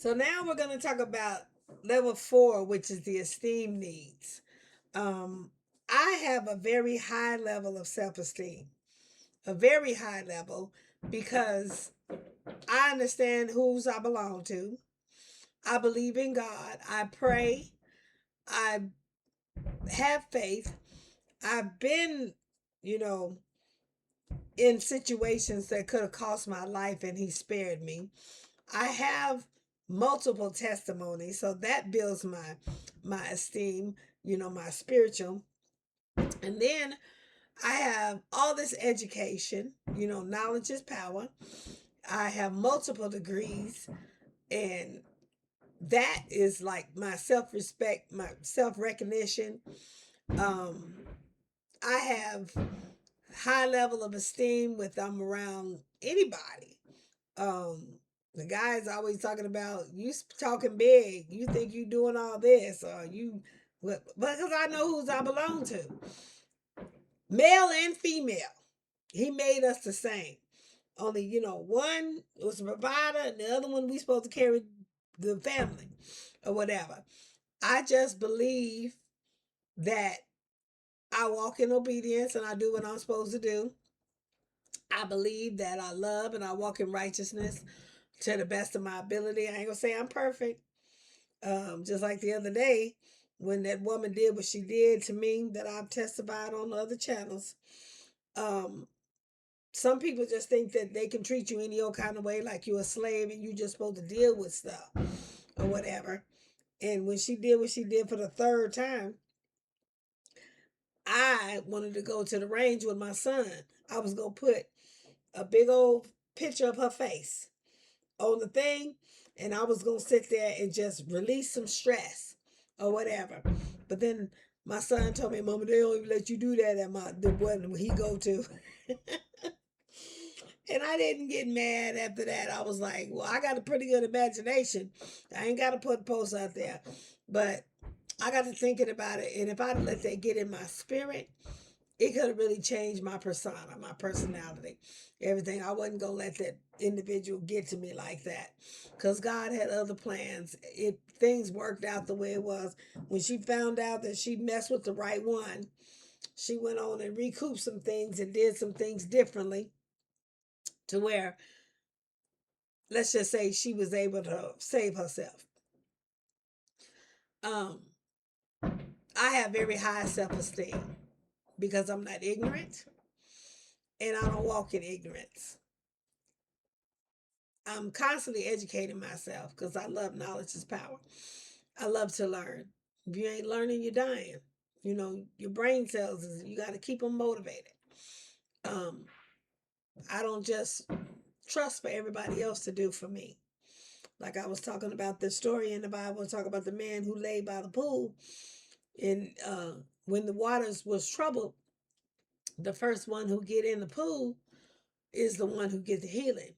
So now we're going to talk about level 4, which is the esteem needs. Um, I have a very high level of self esteem, a very high level, because I understand whose I belong to. I believe in God. I pray. I have faith. I've been, you know, in situations that could have cost my life and He spared me. I have multiple testimonies, so that builds my esteem, my spiritual. And then I have all this education, knowledge is power. I have multiple degrees, and that is like my self-respect, my self-recognition. Um, I have high level of esteem with I'm around anybody. Um, the guy's always talking about you talking big. You think you doing all this, or you, because I know whose I belong to, male and female. He made us the same. Only one was a provider, and the other one we supposed to carry the family or whatever. I just believe that I walk in obedience and I do what I'm supposed to do. I believe that I love and I walk in righteousness to the best of my ability. I ain't gonna say I'm perfect. Just like the other day when that woman did what she did to me that I've testified on the other channels. Um, some people just think that they can treat you any old kind of way, like you're a slave and you just supposed to deal with stuff or whatever. And when she did what she did for the third time, I wanted to go to the range with my son. I was gonna put a big old picture of her face on the thing, and I was gonna sit there and just release some stress or whatever. But then my son told me, "Mama, they don't even let you do that at the one he go to." And I didn't get mad after that. I was like, "Well, I got a pretty good imagination. I ain't got to put posts out there, but I got to thinking about it. And if I let that get in my spirit, it could have really changed my persona, my personality, everything. I wasn't gonna let that individual get to me like that, because God had other plans. It Things worked out the way it was. When she found out that she messed with the right one, she went on and recouped some things and did some things differently to where, let's just say, she was able to save herself. Um, I have very high self-esteem because I'm not ignorant and I don't walk in ignorance. I'm constantly educating myself because I love knowledge is power. I love to learn. If you ain't learning, you're dying. Your brain cells, you got to keep them motivated. Um, I don't just trust for everybody else to do for me. Like I was talking about the story in the Bible, talk about the man who lay by the pool, and when the waters was troubled, the first one who get in the pool is the one who get the healing.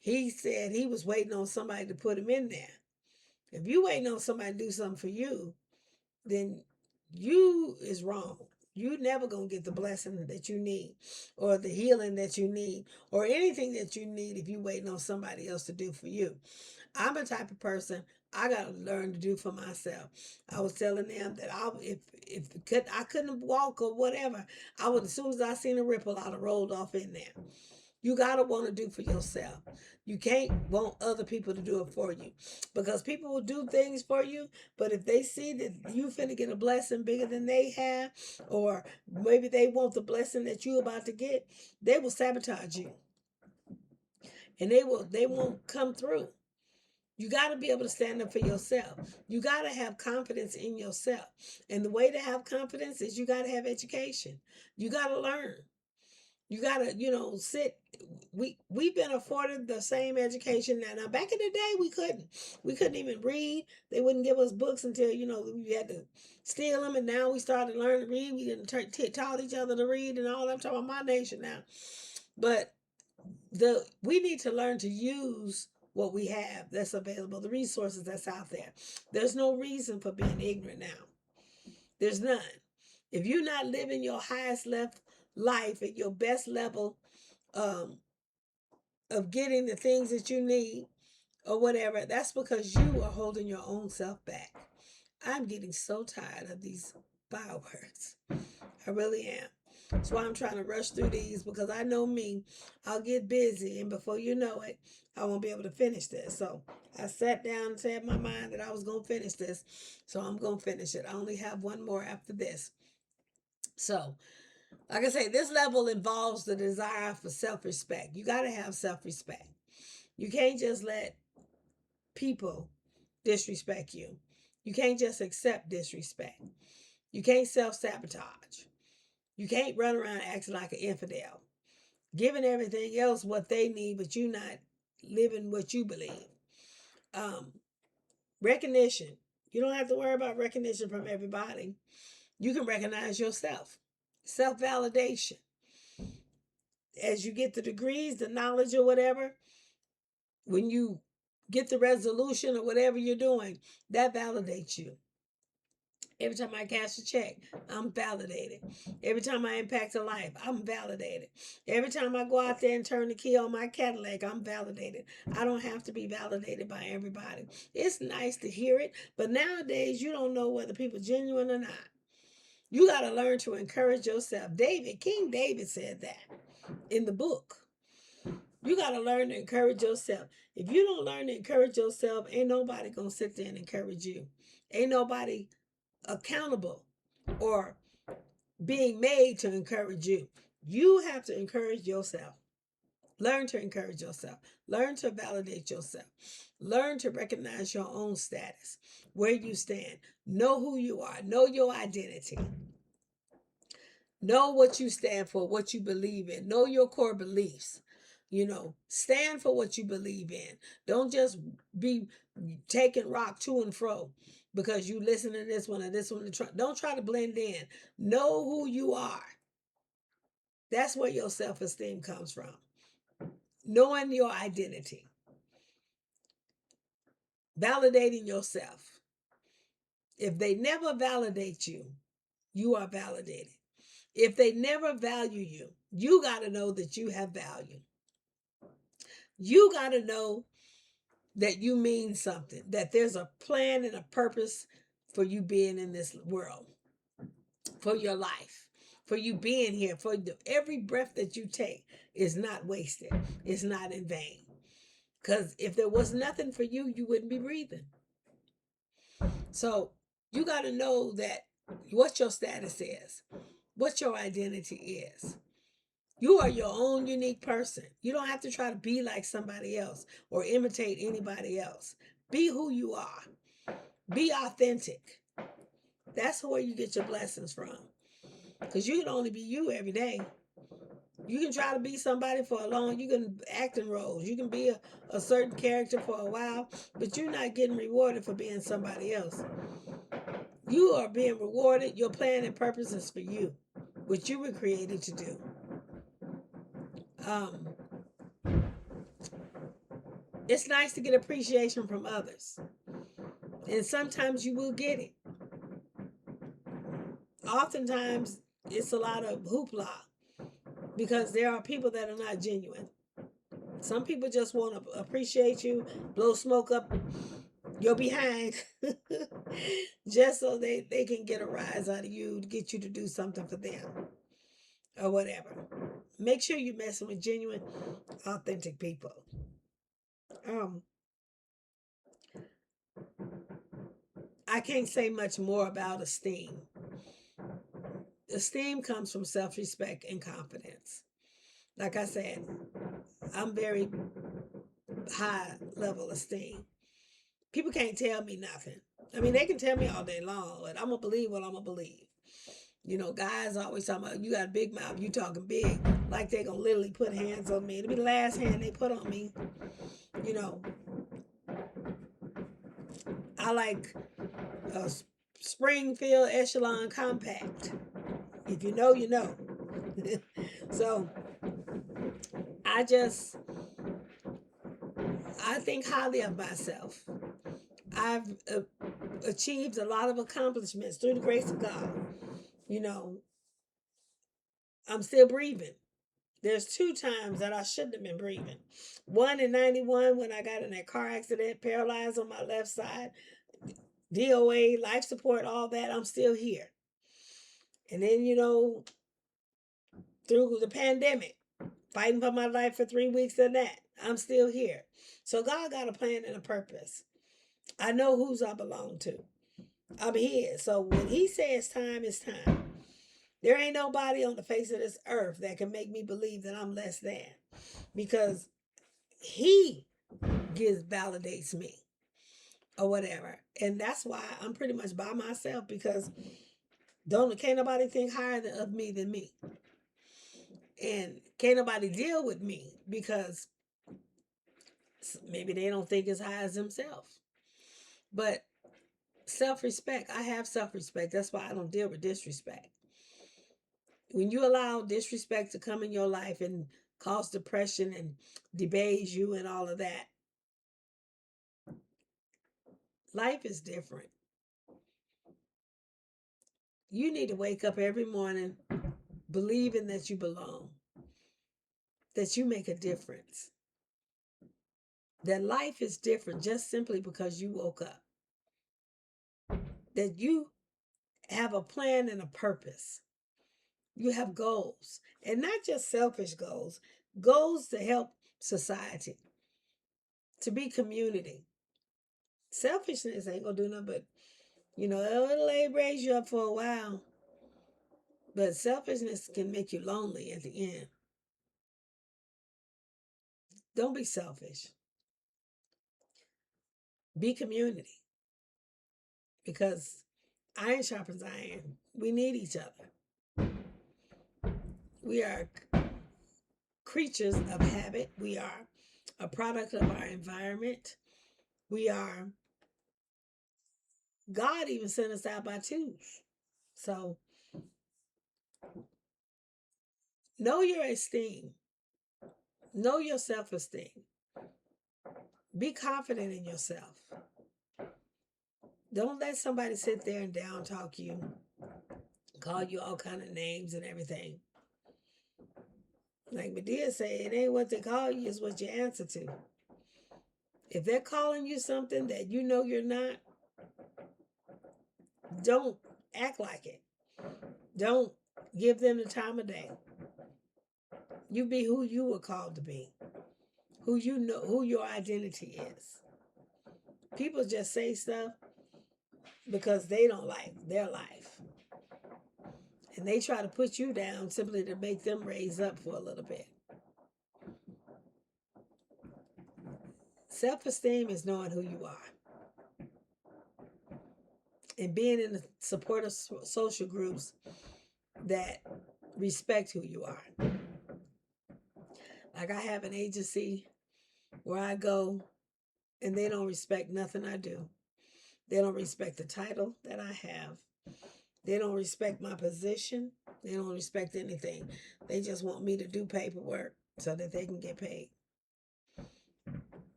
He said he was waiting on somebody to put him in there. If you waiting on somebody to do something for you, then you is wrong. You never gonna get the blessing that you need, or the healing that you need, or anything that you need if you waiting on somebody else to do for you. I'm a type of person I gotta learn to do for myself. I was telling them that I couldn't walk or whatever, I would, as soon as I seen a ripple, I'd have rolled off in there. You gotta want to do for yourself. You can't want other people to do it for you, because people will do things for you, but if they see that you finna get a blessing bigger than they have, or maybe they want the blessing that you about to get, they will sabotage you, and they won't come through. You got to be able to stand up for yourself. You got to have confidence in yourself. And the way to have confidence is you got to have education. You got to learn. You gotta, sit. We've been afforded the same education now. Now, back in the day, we couldn't even read. They wouldn't give us books until we had to steal them. And now we started learning to read. We didn't taught each other to read and all. I'm talking about my nation now, but we need to learn to use what we have that's available, the resources that's out there. There's no reason for being ignorant now. There's none. If you're not living your highest life at your best level, um, of getting the things that you need, or whatever, that's because you are holding your own self back. I'm getting so tired of these fireworks. I really am. That's why I'm trying to rush through these, because I know me, I'll get busy, and before you know it, I won't be able to finish this. So I sat down and said in my mind that I was going to finish this. So I'm going to finish it. I only have one more after this. So, like I say, this level involves the desire for self respect. You got to have self respect. You can't just let people disrespect you. You can't just accept disrespect. You can't self sabotage. You can't run around acting like an infidel, giving everything else what they need, but you not living what you believe. Um, Recognition. You don't have to worry about recognition from everybody. You can recognize yourself. Self validation. As you get the degrees, the knowledge, or whatever, when you get the resolution or whatever you're doing, that validates you. Every time I cash a check, I'm validated. Every time I impact a life, I'm validated. Every time I go out there and turn the key on my Cadillac, I'm validated. I don't have to be validated by everybody. It's nice to hear it, but nowadays you don't know whether people are genuine or not. You got to learn to encourage yourself. King David said that in the book. You got to learn to encourage yourself. If you don't learn to encourage yourself, ain't nobody going to sit there and encourage you. Ain't nobody accountable or being made to encourage you. You have to encourage yourself. Learn to encourage yourself. Learn to validate yourself. Learn to recognize your own status, where you stand. Know who you are. Know your identity. Know what you stand for, what you believe in. Know your core beliefs. Stand for what you believe in. Don't just be taking rock to and fro because you listen to this one or this one. Don't try to blend in. Know who you are. That's where your self-esteem comes from. Knowing your identity. Validating yourself. If they never validate you, you are validated. If they never value you, you got to know that you have value. You got to know that you mean something, that there's a plan and a purpose for you being in this world, for your life, for you being here, every breath that you take is not wasted. It's not in vain. Because if there was nothing for you, you wouldn't be breathing. So you got to know that what your status is, what your identity is. You are your own unique person. You don't have to try to be like somebody else or imitate anybody else. Be who you are. Be authentic. That's where you get your blessings from. Because you can only be you every day. You can try to be somebody for a long, you can act in roles. You can be a certain character for a while, but you're not getting rewarded for being somebody else. You are being rewarded. Your plan and purpose is for you, what you were created to do. Um, it's nice to get appreciation from others. And sometimes you will get it. Oftentimes, it's a lot of hoopla because there are people that are not genuine. Some people just want to appreciate you, blow smoke up your behind, just so they can get a rise out of you to get you to do something for them or whatever. Make sure you're messing with genuine, authentic people. Um, I can't say much more about esteem. Esteem comes from self-respect and confidence. Like I said, I'm very high level esteem. People can't tell me nothing. I mean, they can tell me all day long, but I'm going to believe what I'm going to believe. Guys always talking about, you got a big mouth, you talking big, like they going to literally put hands on me. It'll be the last hand they put on me. I like a Springfield Echelon Compact. If you know, you know. So I think highly of myself. I've achieved a lot of accomplishments through the grace of God. I'm still breathing. There's two times that I shouldn't have been breathing. One in 91 when I got in that car accident, paralyzed on my left side, DOA, life support, all that. I'm still here. And then, through the pandemic, fighting for my life for 3 weeks and that, I'm still here. So God got a plan and a purpose. I know whose I belong to. I'm his. So when he says time is time, there ain't nobody on the face of this earth that can make me believe that I'm less than, because he validates me or whatever. And that's why I'm pretty much by myself, because can't nobody think higher of me than me. And can't nobody deal with me because maybe they don't think as high as themselves. But self-respect, I have self-respect. That's why I don't deal with disrespect. When you allow disrespect to come in your life and cause depression and debase you and all of that, life is different. You need to wake up every morning believing that you belong, that you make a difference, that life is different just simply because you woke up, that you have a plan and a purpose. You have goals, and not just selfish goals, goals to help society, to be community. Selfishness ain't gonna do nothing but, it'll raise you up for a while, but selfishness can make you lonely at the end. Don't be selfish. Be community, because iron sharpens iron. We need each other. We are creatures of habit. We are a product of our environment. We are, God even sent us out by twos. So know your esteem, know your self esteem, be confident in yourself. Don't let somebody sit there and down talk you, call you all kind of names and everything. Like Medea said, it ain't what they call you, it's what you answer to. If they're calling you something that you know you're not, don't act like it. Don't give them the time of day. You be who you were called to be, who you know, who your identity is. People just say stuff because they don't like their life. And they try to put you down simply to make them raise up for a little bit. Self-esteem is knowing who you are and being in the supportive social groups that respect who you are. Like I have an agency where I go and they don't respect nothing I do. They don't respect the title that I have. They don't respect my position. They don't respect anything. They just want me to do paperwork so that they can get paid.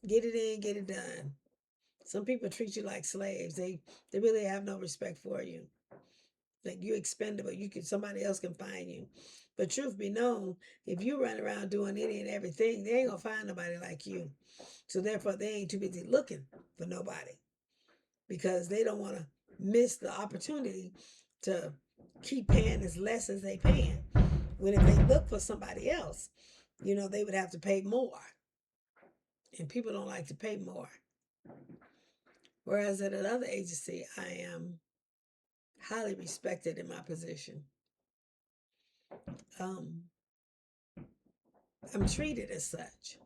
Get it in, get it done. Some people treat you like slaves. They really have no respect for you. Like you're expendable. Somebody else can find you. But truth be known, if you run around doing any and everything, they ain't gonna find nobody like you. So therefore, they ain't too busy looking for nobody, because they don't want to miss the opportunity to keep paying as less as they paying. When if they look for somebody else, they would have to pay more. And people don't like to pay more. Whereas at another agency, I am highly respected in my position. Um, I'm treated as such.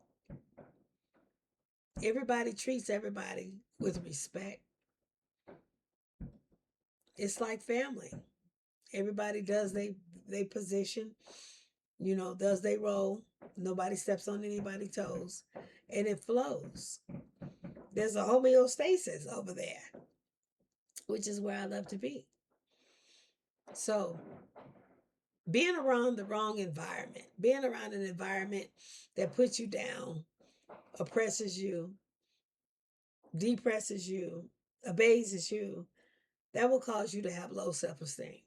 Everybody treats everybody with respect. It's like family. Everybody does they position, does they role. Nobody steps on anybody's toes, and it flows. There's a homeostasis over there, which is where I love to be. So, being around the wrong environment, being around an environment that puts you down, oppresses you, depresses you, abases you, that will cause you to have low self esteem.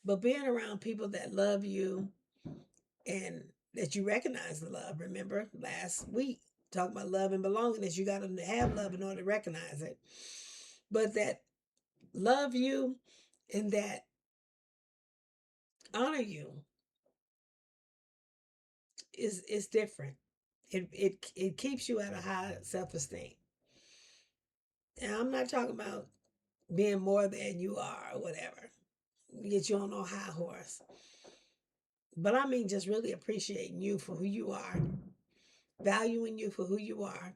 But being around people that love you, and that you recognize the love. Remember last week, talking about love and belonging, that you got to have love in order to recognize it. But that love you and that honor you is different. It keeps you at a high self-esteem. And I'm not talking about being more than you are or whatever. Get you on no high horse. But I mean just really appreciating you for who you are, valuing you for who you are,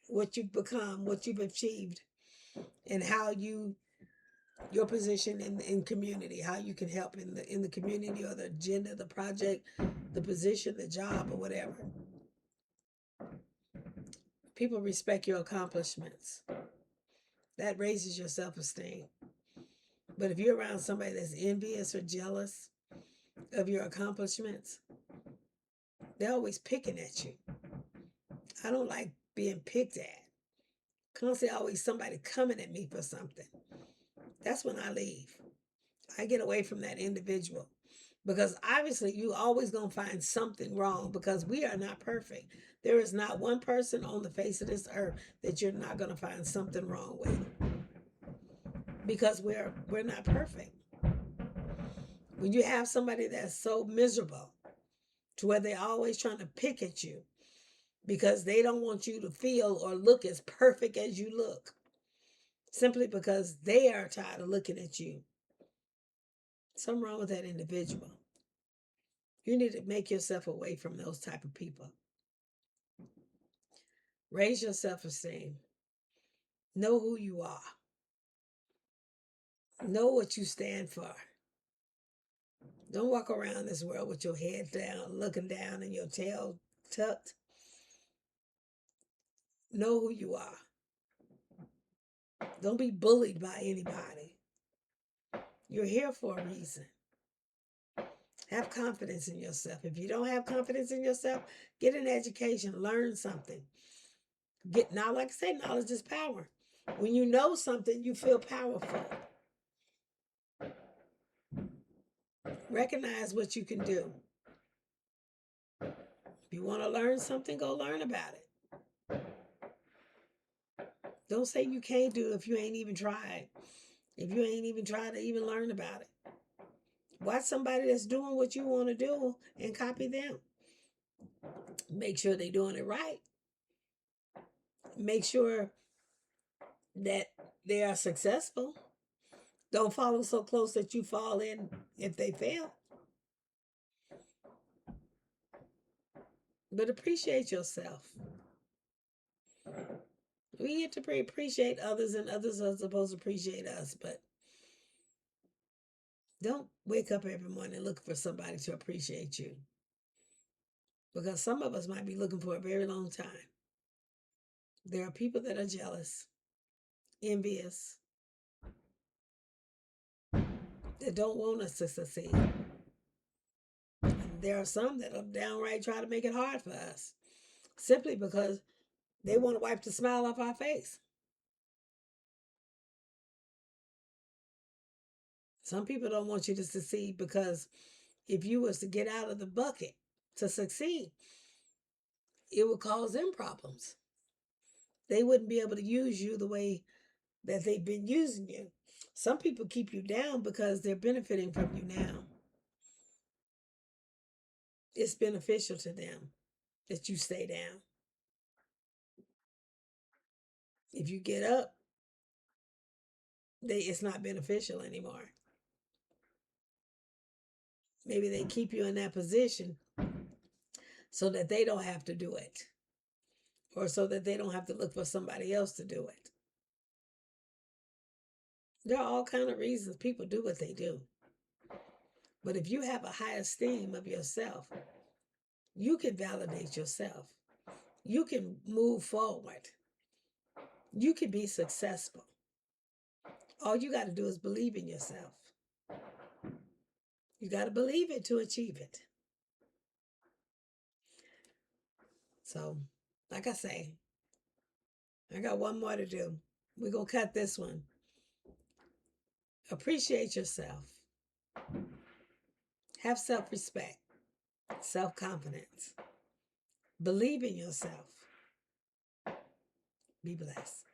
what you've become, what you've achieved, and how your position in community, how you can help in the community or the agenda, the project, the position, the job, or whatever. People respect your accomplishments. That raises your self-esteem. But if you're around somebody that's envious or jealous of your accomplishments, they're always picking at you. I don't like being picked at. Constantly always somebody coming at me for something. That's when I leave. I get away from that individual. Because obviously you always going to find something wrong, because we are not perfect. There is not one person on the face of this earth that you're not going to find something wrong with, because we're not perfect. When you have somebody that's so miserable to where they're always trying to pick at you because they don't want you to feel or look as perfect as you look, simply because they are tired of looking at you, something wrong with that individual. You need to make yourself away from those type of people. Raise your self-esteem. Know who you are. Know what you stand for. Don't walk around this world with your head down, looking down, and your tail tucked. Know who you are. Don't be bullied by anybody. You're here for a reason. Have confidence in yourself. If you don't have confidence in yourself, get an education, learn something. Now, like I say, knowledge is power. When you know something, you feel powerful. Recognize what you can do. If you want to learn something, go learn about it. Don't say you can't do it if you ain't even tried. If you ain't even tried to even learn about it. Watch somebody that's doing what you want to do and copy them. Make sure they're doing it right. Make sure that they are successful. Don't follow so close that you fall in if they fail. But appreciate yourself. We get to appreciate others, and others are supposed to appreciate us. But don't wake up every morning looking for somebody to appreciate you. Because some of us might be looking for a very long time. There are people that are jealous, envious, that don't want us to succeed. There are some that are downright try to make it hard for us, simply because they want to wipe the smile off our face. Some people don't want you to succeed because if you was to get out of the bucket to succeed, it would cause them problems. They wouldn't be able to use you the way that they've been using you. Some people keep you down because they're benefiting from you now. It's beneficial to them that you stay down. If you get up, it's not beneficial anymore. Maybe they keep you in that position so that they don't have to do it, or so that they don't have to look for somebody else to do it. There are all kinds of reasons people do what they do. But if you have a high esteem of yourself, you can validate yourself. You can move forward. You can be successful. All you got to do is believe in yourself. You got to believe it to achieve it. So, like I say, I got one more to do. We're going to cut this one. Appreciate yourself. Have self-respect. self-confidence. Believe in yourself. Be blessed.